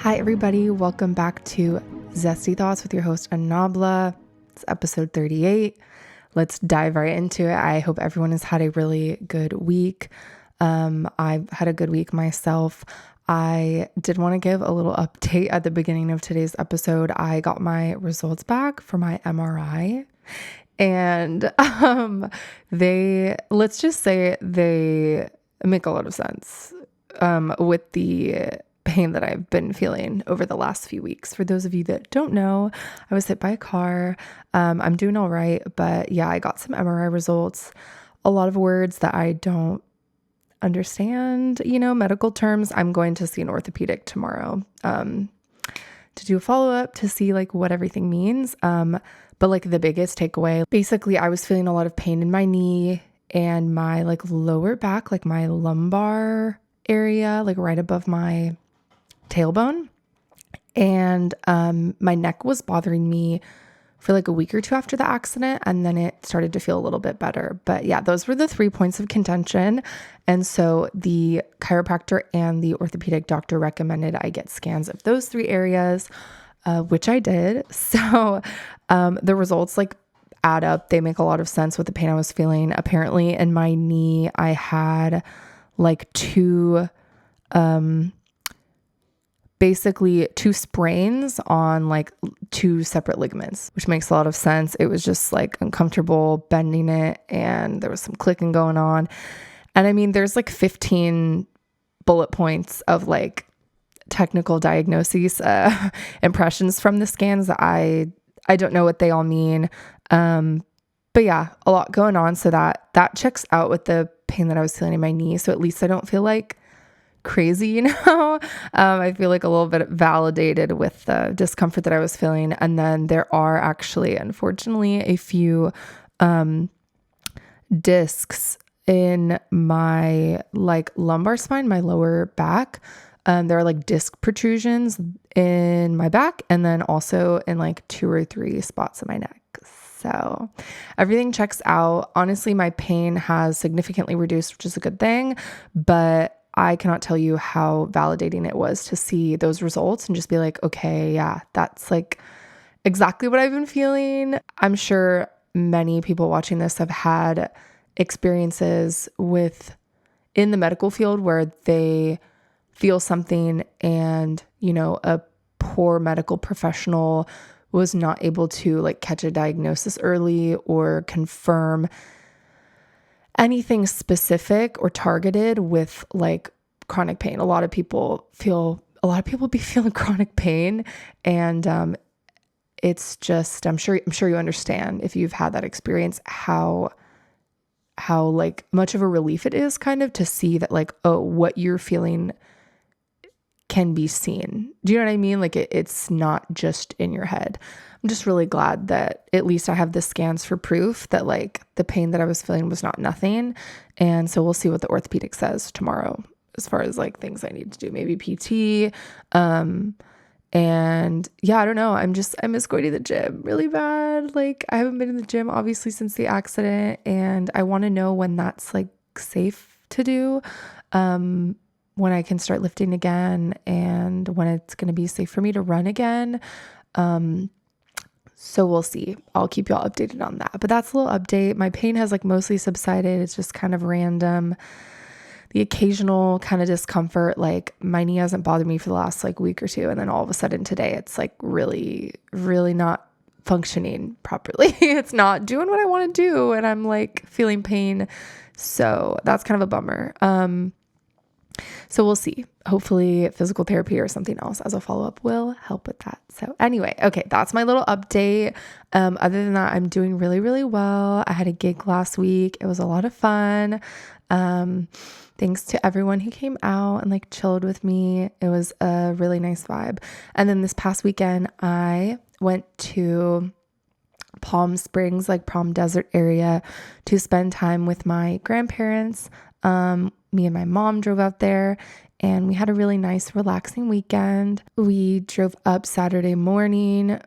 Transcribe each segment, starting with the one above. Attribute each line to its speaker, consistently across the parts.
Speaker 1: Hi, everybody. Welcome back to Zesty Thoughts with your host, Annábla. It's episode 38. Let's dive right into it. I hope everyone has had a really good week. I've had a good week myself. I did want to give a little update at the beginning of today's episode. I got my results back for my MRI, and let's just say they make a lot of sense with the pain that I've been feeling over the last few weeks. For those of you that don't know, I was hit by a car. I'm doing all right, but yeah, I got some MRI results, a lot of words that I don't understand, medical terms. I'm going to see an orthopedic tomorrow to do a follow-up to see what everything means. But the biggest takeaway, basically I was feeling a lot of pain in my knee and my lower back, my lumbar area, right above my tailbone. And my neck was bothering me for a week or two after the accident, and then it started to feel a little bit better. But yeah, those were the 3 points of contention. And so the chiropractor and the orthopedic doctor recommended I get scans of those 3 areas, which I did. So the results add up. They make a lot of sense with the pain I was feeling. Apparently in my knee, I had basically two sprains on 2 separate ligaments, which makes a lot of sense. It was just uncomfortable bending it, and there was some clicking going on. And I mean, there's 15 bullet points of technical diagnoses, impressions from the scans that I don't know what they all mean. But yeah, a lot going on. So that checks out with the pain that I was feeling in my knee. So at least I don't feel crazy, I feel a little bit validated with the discomfort that I was feeling. And then there are actually, unfortunately, a few discs in my lumbar spine, my lower back. There are disc protrusions in my back, and then also in 2 or 3 spots in my neck. So everything checks out. Honestly, my pain has significantly reduced, which is a good thing, but I cannot tell you how validating it was to see those results and just be okay, yeah, that's exactly what I've been feeling. I'm sure many people watching this have had experiences in the medical field where they feel something and, a poor medical professional was not able to catch a diagnosis early or confirm anything specific or targeted with chronic pain. A lot of people be feeling chronic pain, and it's just, I'm sure you understand if you've had that experience, how much of a relief it is kind of to see that oh, what you're feeling can be seen. Do you know what I mean? It's not just in your head. I'm just really glad that at least I have the scans for proof that the pain that I was feeling was not nothing. And so we'll see what the orthopedic says tomorrow as far as things I need to do, maybe PT. And yeah, I don't know. I miss going to the gym really bad. I haven't been in the gym obviously since the accident, and I want to know when that's safe to do. When I can start lifting again, and when it's going to be safe for me to run again. So we'll see. I'll keep y'all updated on that. But that's a little update. My pain has mostly subsided. It's just kind of random. The occasional kind of discomfort, my knee hasn't bothered me for the last week or two. And then all of a sudden today, it's really, really not functioning properly. It's not doing what I want to do. And I'm feeling pain. So that's kind of a bummer. So we'll see. Hopefully physical therapy or something else as a follow-up will help with that. So anyway, okay, that's my little update. Other than that, I'm doing really, really well. I had a gig last week. It was a lot of fun. Thanks to everyone who came out and chilled with me. It was a really nice vibe. And then this past weekend, I went to Palm Springs, Palm Desert area, to spend time with my grandparents. Me and my mom drove out there, and we had a really nice, relaxing weekend. We drove up Saturday morning.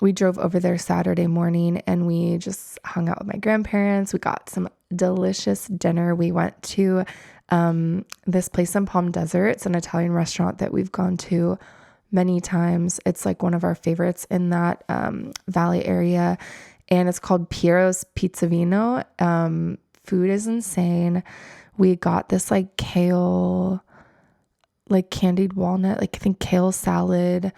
Speaker 1: We drove over there Saturday morning, and we just hung out with my grandparents. We got some delicious dinner. We went to this place in Palm Desert. It's an Italian restaurant that we've gone to many times. It's like one of our favorites in that valley area, and it's called Piero's Pizza Vino. Food is insane. We got this like kale, like candied walnut, like I think kale salad,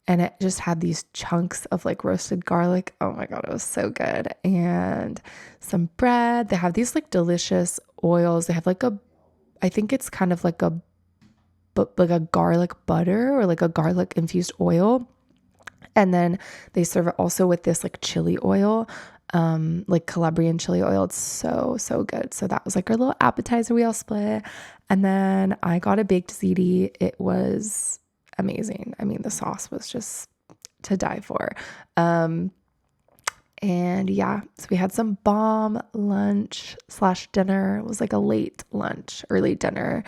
Speaker 1: and it just had these chunks of like roasted garlic. Oh my God, it was so good. And some bread. They have these like delicious oils. They have like I think it's kind of like a garlic butter or like a garlic infused oil. And then they serve it also with this like chili oil, like Calabrian chili oil. It's so, so good. So that was like our little appetizer we all split. And then I got a baked ziti. It was amazing. I mean, the sauce was just to die for. And yeah, so we had some bomb lunch / dinner. It was like a late lunch, early dinner.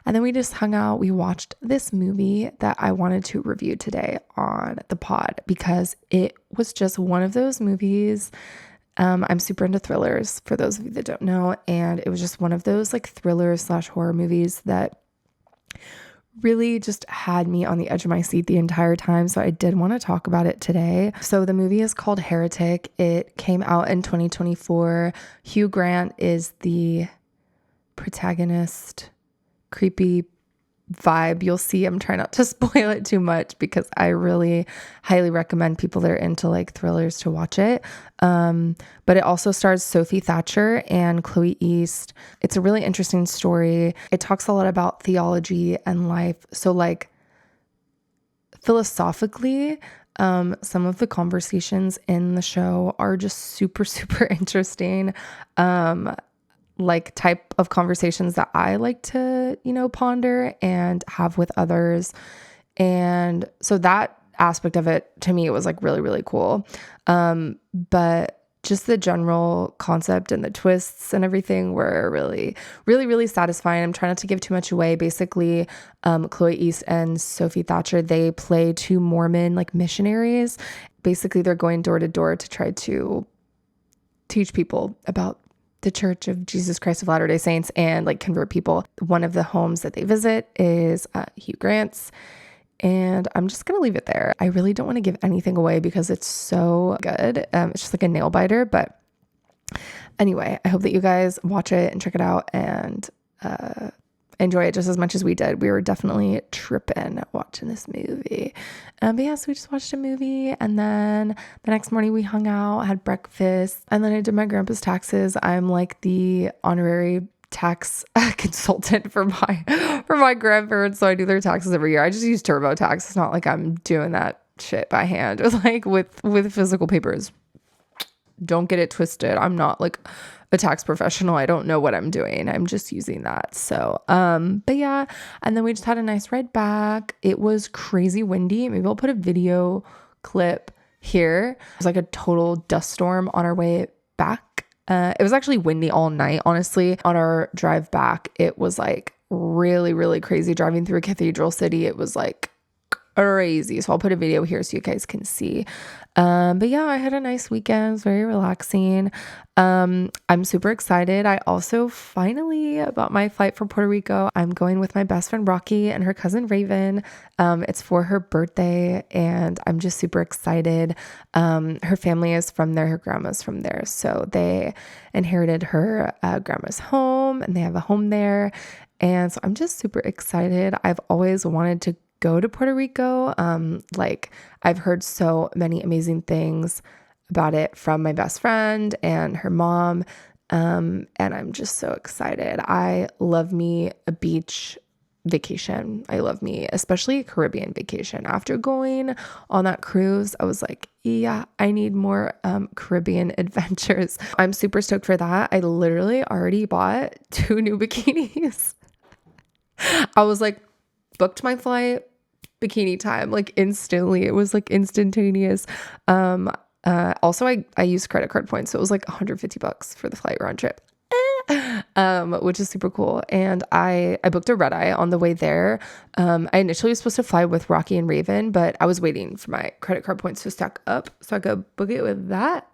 Speaker 1: And then we just hung out. We watched this movie that I wanted to review today on the pod because it was just one of those movies. I'm super into thrillers, for those of you that don't know. And it was just one of those like thrillers / horror movies that really just had me on the edge of my seat the entire time. So I did want to talk about it today. So the movie is called Heretic. It came out in 2024. Hugh Grant is the protagonist. Creepy vibe. You'll see. I'm trying not to spoil it too much because I really highly recommend people that are into like thrillers to watch it. But it also stars Sophie Thatcher and Chloe East. It's a really interesting story. It talks a lot about theology and life. So like philosophically, some of the conversations in the show are just super, super interesting. Like type of conversations that I like to, ponder and have with others. And so that aspect of it to me, it was like really, really cool. But just the general concept and the twists and everything were really, really, really satisfying. I'm trying not to give too much away. Basically, Chloe East and Sophie Thatcher, they play two Mormon like missionaries. Basically, they're going door to door to try to teach people about the Church of Jesus Christ of Latter-day Saints and like convert people. One of the homes that they visit is Hugh Grant's, and I'm just going to leave it there. I really don't want to give anything away because it's so good. It's just like a nail biter, but anyway, I hope that you guys watch it and check it out and enjoy it just as much as we did. We were definitely tripping watching this movie. But yeah, so we just watched a movie, and then the next morning we hung out, had breakfast, and then I did my grandpa's taxes. I'm like the honorary tax consultant for my grandparents, so I do their taxes every year. I just use TurboTax. It's not like I'm doing that shit by hand or like with physical papers. Don't get it twisted. I'm not like a tax professional. I don't know what I'm doing. I'm just using that. So, but yeah. And then we just had a nice ride back. It was crazy windy. Maybe I'll put a video clip here. It was like a total dust storm on our way back. It was actually windy all night, honestly. On our drive back, it was like really, really crazy driving through a cathedral city. It was like crazy. So I'll put a video here so you guys can see. But yeah, I had a nice weekend. It was very relaxing. I'm super excited. I also finally bought my flight for Puerto Rico. I'm going with my best friend Rocky and her cousin Raven. It's for her birthday, and I'm just super excited. Her family is from there. Her grandma's from there. So they inherited her grandma's home, and they have a home there. And so I'm just super excited. I've always wanted to go to Puerto Rico. Like I've heard so many amazing things about it from my best friend and her mom. And I'm just so excited. I love me a beach vacation. I love me, especially a Caribbean vacation. After going on that cruise, I was like, yeah, I need more Caribbean adventures. I'm super stoked for that. I literally already bought 2 new bikinis. I was like, booked my flight, bikini time, like instantly. It was like instantaneous. Also I used credit card points, so it was like $150 for the flight round trip. Which is super cool. And I booked a red eye on the way there. I initially was supposed to fly with Rocky and Raven, but I was waiting for my credit card points to stack up so I could book it with that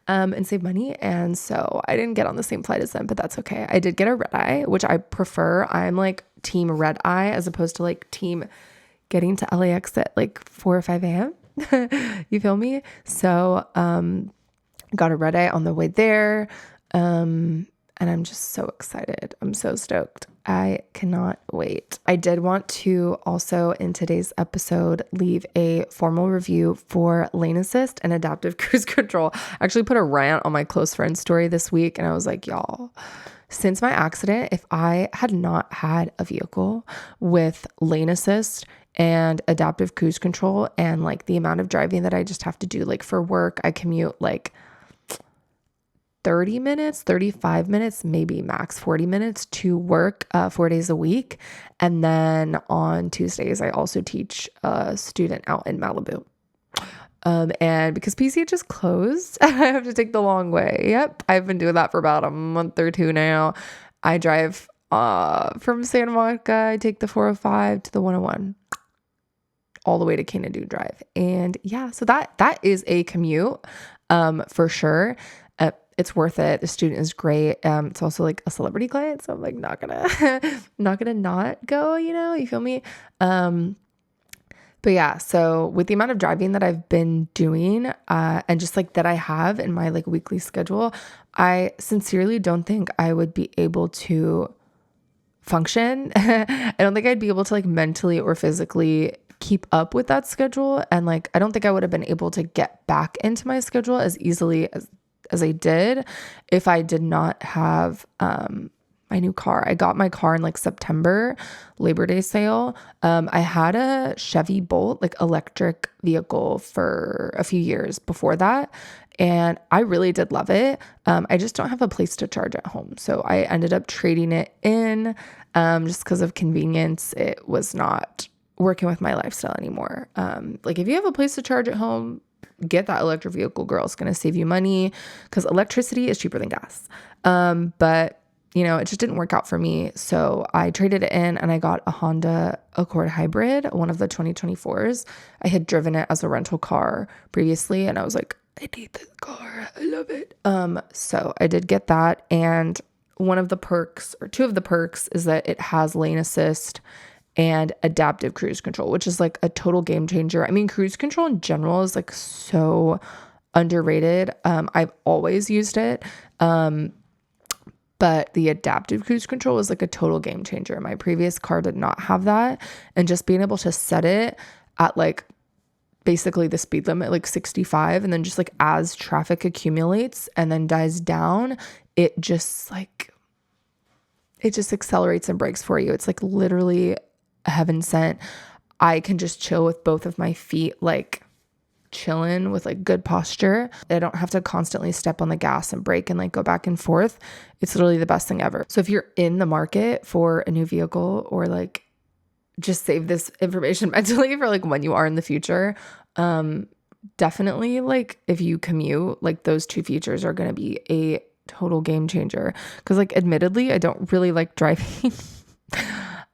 Speaker 1: and save money. And so I didn't get on the same flight as them, but that's okay. I did get a red eye, which I prefer. I'm like team red eye as opposed to like team getting to LAX at like 4 or 5 a.m. You feel me? So, got a red eye on the way there. And I'm just so excited. I'm so stoked. I cannot wait. I did want to also in today's episode leave a formal review for lane assist and adaptive cruise control. I actually put a rant on my close friend story this week and I was like, y'all, since my accident, if I had not had a vehicle with lane assist and adaptive cruise control and like the amount of driving that I just have to do, like for work, I commute like 30 minutes, 35 minutes, maybe max 40 minutes to work 4 days a week. And then on Tuesdays, I also teach a student out in Malibu. And because PCH is closed, I have to take the long way. Yep. I've been doing that for about a month or two now. I drive from Santa Monica. I take the 405 to the 101 all the way to Canadu Drive. And yeah, so that is a commute for sure. It's worth it. The student is great. It's also like a celebrity client. So I'm like, not gonna not go, you feel me? But yeah, so with the amount of driving that I've been doing, and just like that I have in my like weekly schedule, I sincerely don't think I would be able to function. I don't think I'd be able to like mentally or physically keep up with that schedule. And like, I don't think I would have been able to get back into my schedule as easily as I did if I did not have my new car. I got my car in like September, Labor Day sale. I had a Chevy Bolt, like electric vehicle for a few years before that. And I really did love it. I just don't have a place to charge at home. So I ended up trading it in just because of convenience. It was not working with my lifestyle anymore. Like if you have a place to charge at home, get that electric vehicle, girl. It's going to save you money because electricity is cheaper than gas. But it just didn't work out for me. So I traded it in and I got a Honda Accord Hybrid, one of the 2024s. I had driven it as a rental car previously and I was like, I need this car. I love it. So I did get that. And one of the perks or two of the perks is that it has lane assist and adaptive cruise control, which is like a total game changer. I mean, cruise control in general is like so underrated. I've always used it. But the adaptive cruise control was like a total game changer. My previous car did not have that. And just being able to set it at like basically the speed limit, like 65, and then just like as traffic accumulates and then dies down, it just accelerates and brakes for you. It's like literally heaven sent. I can just chill with both of my feet, like chilling with like good posture. I don't have to constantly step on the gas and brake and like go back and forth. It's literally the best thing ever. So if you're in the market for a new vehicle or like just save this information mentally for like when you are in the future, definitely like if you commute, like those two features are going to be a total game changer. Cause like admittedly, I don't really like driving.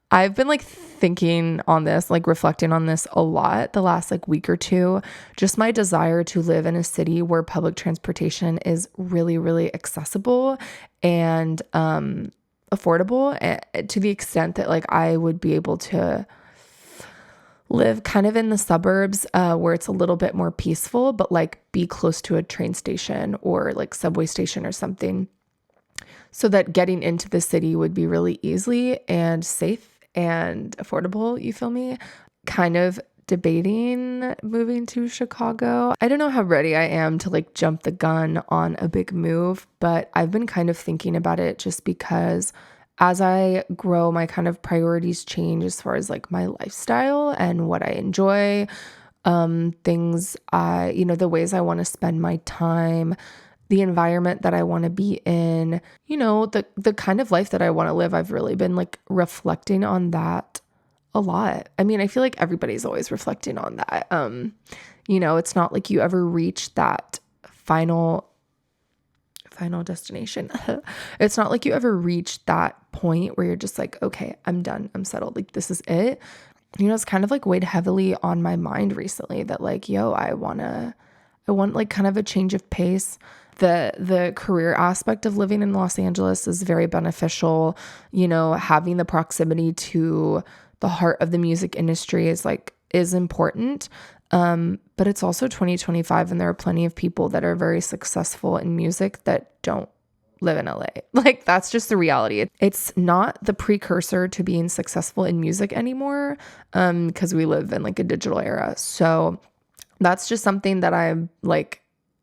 Speaker 1: I've been like thinking on this, like reflecting on this a lot the last like week or two, just my desire to live in a city where public transportation is really, really accessible and affordable to the extent that like I would be able to live kind of in the suburbs where it's a little bit more peaceful, but like be close to a train station or like subway station or something so that getting into the city would be really easy and safe and affordable, you feel me? Kind of debating moving to Chicago. I don't know how ready I am to like jump the gun on a big move, but I've been kind of thinking about it just because as I grow, my kind of priorities change as far as like my lifestyle and what I enjoy, things the ways I want to spend my time, the environment that I want to be in, the kind of life that I want to live. I've really been like reflecting on that a lot. I mean, I feel like everybody's always reflecting on that. It's not like you ever reach that final destination. It's not like you ever reach that point where you're just like, okay, I'm done. I'm settled. Like, this is it. It's kind of like weighed heavily on my mind recently that like, I want to I want like kind of a change of pace. The career aspect of living in Los Angeles is very beneficial. You know, having the proximity to the heart of the music industry is important. But it's also 2025 and there are plenty of people that are very successful in music that don't live in LA. Like that's just the reality. It's not the precursor to being successful in music anymore, because we live in like a digital era. So that's just something that I'm like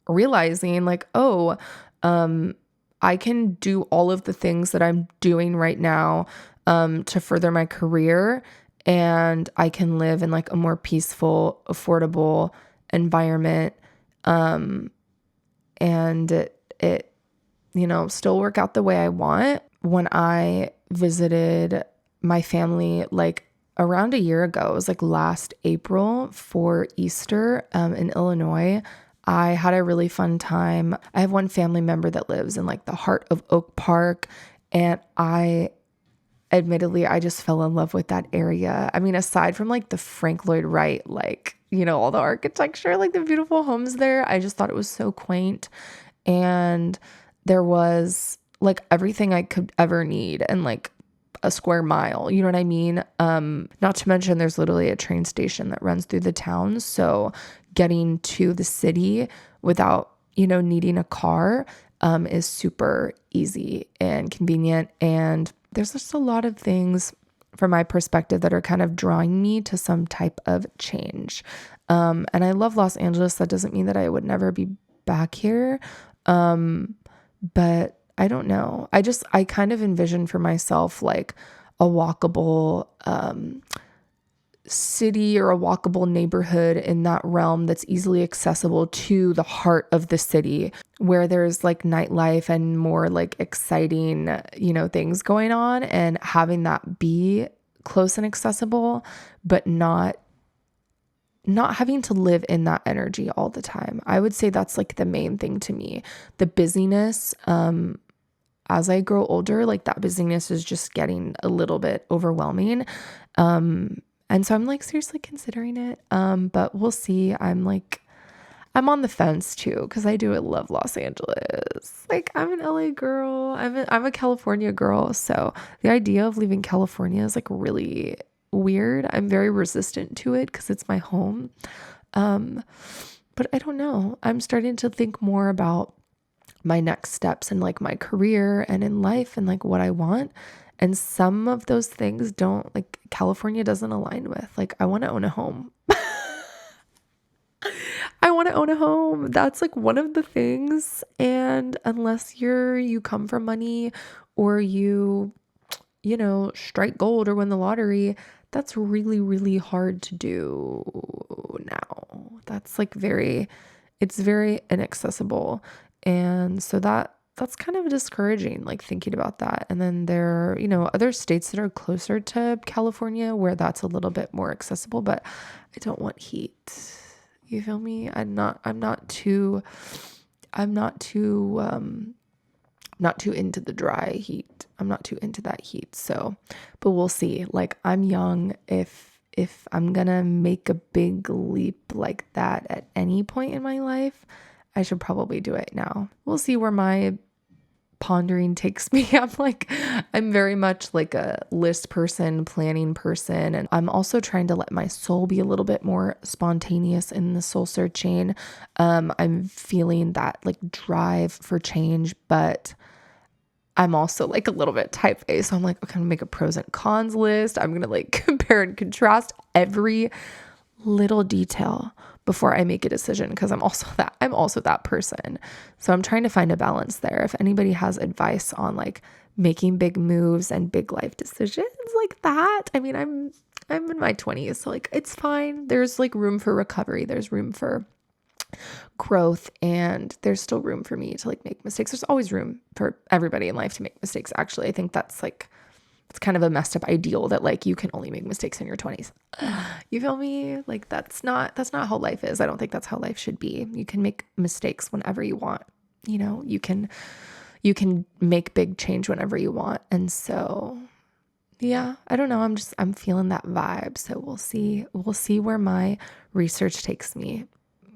Speaker 1: realizing like, oh, I can do all of the things that I'm doing right now to further my career, and I can live in like a more peaceful, affordable environment, and it you know, still work out the way I want. When I visited my family like around a year ago, it was like last April for Easter in Illinois, I had a really fun time. I have one family member that lives in like the heart of Oak Park, and admittedly, I just fell in love with that area. I mean, aside from like the Frank Lloyd Wright, like, you know, all the architecture, like the beautiful homes there, I just thought it was so quaint. And there was like everything I could ever need and like a square mile, you know what I mean? Not to mention there's literally a train station that runs through the town. So getting to the city without, you know, needing a car, is super easy and convenient. And there's just a lot of things from my perspective that are kind of drawing me to some type of change. And I love Los Angeles. That doesn't mean that I would never be back here. But I don't know. I kind of envision for myself like a walkable city or a walkable neighborhood in that realm that's easily accessible to the heart of the city, where there's like nightlife and more like exciting, you know, things going on, and having that be close and accessible, but not having to live in that energy all the time. I would say that's like the main thing to me. The busyness, as I grow older, like that busyness is just getting a little bit overwhelming. And so I'm like seriously considering it. But we'll see. I'm on the fence too, because I do love Los Angeles. Like I'm an LA girl. I'm a California girl. So the idea of leaving California is like really weird. I'm very resistant to it because it's my home. But I don't know. I'm starting to think more about my next steps in like my career and in life and like what I want. And some of those things California doesn't align with. Like I want to own a home. I want to own a home. That's like one of the things. And unless you come from money, or you know, strike gold or win the lottery, that's really, really hard to do now. That's like it's very inaccessible. And so that's kind of discouraging, like thinking about that. And then there are, you know, other states that are closer to California where that's a little bit more accessible, but I don't want heat. You feel me? I'm not too into the dry heat. I'm not too into that heat. So, but we'll see. Like I'm young. If I'm gonna make a big leap like that at any point in my life, I should probably do it now. We'll see where my pondering takes me. I'm very much like a list person, planning person. And I'm also trying to let my soul be a little bit more spontaneous in the soul searching. I'm feeling that like drive for change, but I'm also like a little bit type A. So I'm like, okay, I'm gonna make a pros and cons list. I'm gonna like compare and contrast every little detail before I make a decision, because I'm also that person. So I'm trying to find a balance there. If anybody has advice on like making big moves and big life decisions like that, I mean, I'm in my 20s, so like it's fine. There's like room for recovery. There's room for growth, and there's still room for me to like make mistakes. There's always room for everybody in life to make mistakes. Actually, I think that's like, it's kind of a messed up ideal that like you can only make mistakes in your 20s. You feel me? Like that's not how life is. I don't think that's how life should be. You can make mistakes whenever you want. You know, you can make big change whenever you want. And so yeah, I don't know. I'm feeling that vibe. So we'll see where my research takes me.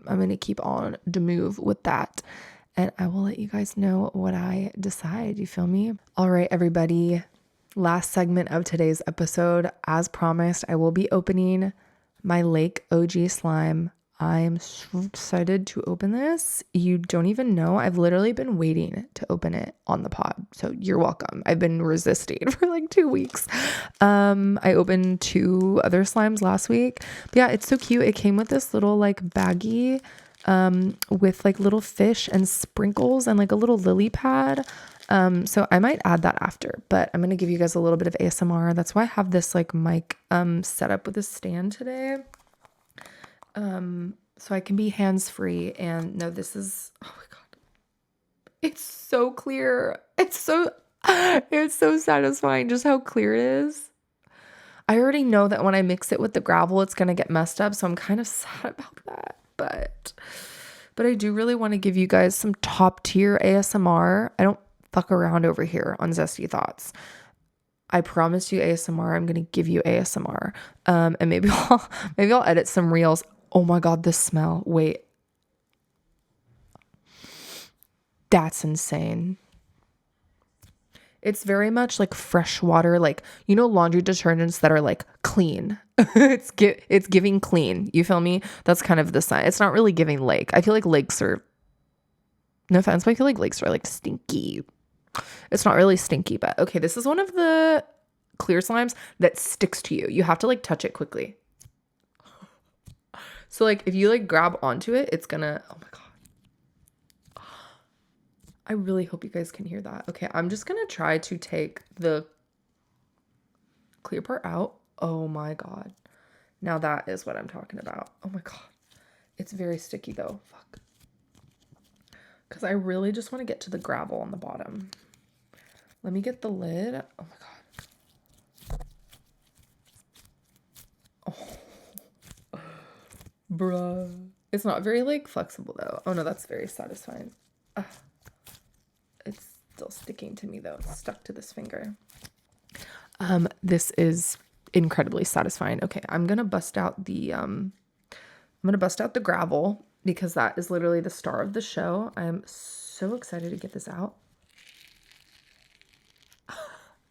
Speaker 1: I'm going to keep on the move with that. And I will let you guys know what I decide. You feel me? All right, everybody. Last segment of today's episode. As promised, I will be opening my Lake OG slime. I'm so excited to open this. You don't even know. I've literally been waiting to open it on the pod. So you're welcome. I've been resisting for like 2 weeks. I opened 2 other slimes last week. But yeah, it's so cute. It came with this little like baggie with like little fish and sprinkles and like a little lily pad. So I might add that after, but I'm going to give you guys a little bit of ASMR. That's why I have this like mic set up with a stand today. So I can be hands-free. And no, this is, oh my God, it's so clear. It's so satisfying just how clear it is. I already know that when I mix it with the gravel, it's going to get messed up. So I'm kind of sad about that, but I do really want to give you guys some top tier ASMR. I don't fuck around over here on Zesty Thoughts. I promised you ASMR. I'm going to give you ASMR. And maybe I'll edit some reels. Oh my God, this smell. Wait. That's insane. It's very much like fresh water, like, you know, laundry detergents that are like clean. It's giving clean. You feel me? That's kind of the sign. It's not really giving lake. I feel like lakes are, no offense, but I feel like lakes are like stinky. It's not really stinky, but okay, this is one of the clear slimes that sticks to you. You have to like touch it quickly. So like if you like grab onto it, it's gonna, oh my God. I really hope you guys can hear that. Okay, I'm just gonna try to take the clear part out. Oh my God. Now that is what I'm talking about. Oh my God. It's very sticky though. Fuck. Because I really just want to get to the gravel on the bottom. Let me get the lid. Oh my God. Oh. Bruh. It's not very like flexible though. Oh no, that's very satisfying. It's still sticking to me though. It's stuck to this finger. This is incredibly satisfying. Okay, I'm gonna bust out the gravel because that is literally the star of the show. I am so excited to get this out.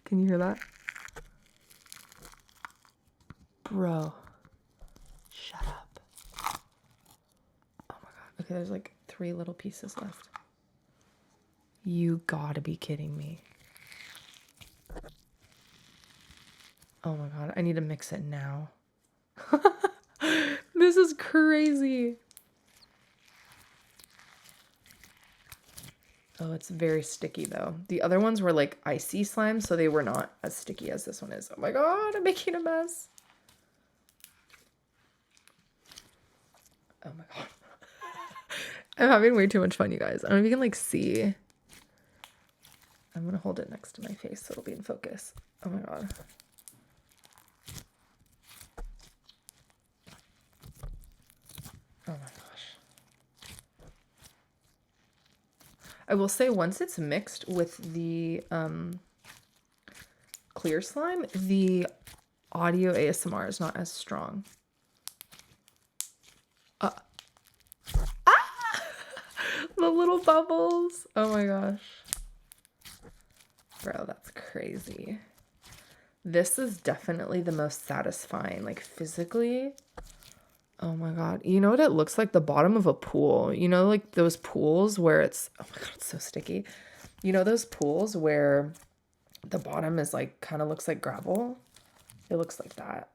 Speaker 1: Can you hear that? Bro, shut up. Oh my God. Okay, there's like 3 little pieces left. You gotta be kidding me. Oh my God, I need to mix it now. This is crazy. Oh, it's very sticky though. The other ones were like icy slime, so they were not as sticky as this one is. Oh my God, I'm making a mess. Oh my God. I'm having way too much fun, you guys. I don't know if you can like see. I'm gonna hold it next to my face so it'll be in focus. Oh my God. Oh my gosh. I will say once it's mixed with the clear slime, the audio ASMR is not as strong. The little bubbles. Oh my gosh. Bro, that's crazy. This is definitely the most satisfying, like physically. Oh my God. You know what it looks like? The bottom of a pool. You know, like those pools where it's, oh my God, it's so sticky. You know those pools where the bottom is like, kind of looks like gravel? It looks like that.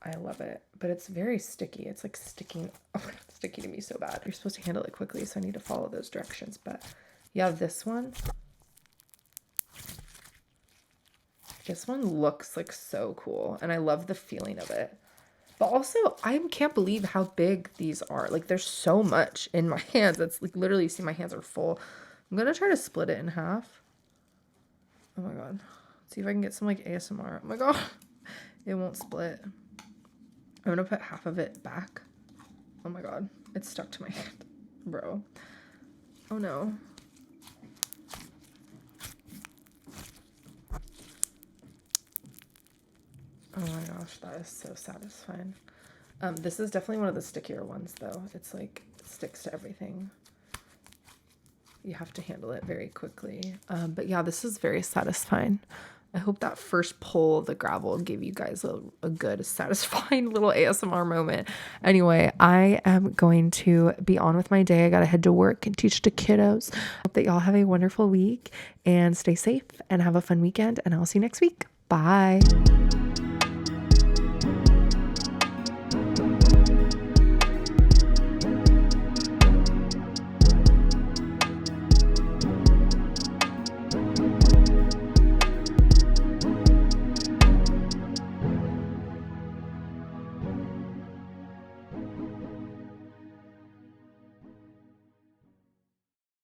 Speaker 1: I love it. But it's very sticky. It's like sticking, oh my God, it's sticky to me so bad. You're supposed to handle it quickly, so I need to follow those directions. But yeah, this one looks like so cool. And I love the feeling of it. But also, I can't believe how big these are. Like, there's so much in my hands. It's like literally, see, my hands are full. I'm going to try to split it in half. Oh my God. Let's see if I can get some like ASMR. Oh my God. It won't split. I'm going to put half of it back. Oh my God. It's stuck to my hand. Bro. Oh no. Oh my gosh, that is so satisfying. This is definitely one of the stickier ones though. It's like, it sticks to everything. You have to handle it very quickly. But yeah, this is very satisfying. I hope that first pull of the gravel gave you guys a good, satisfying little ASMR moment. Anyway, I am going to be on with my day. I got to head to work and teach the kiddos. Hope that y'all have a wonderful week and stay safe and have a fun weekend. And I'll see you next week. Bye.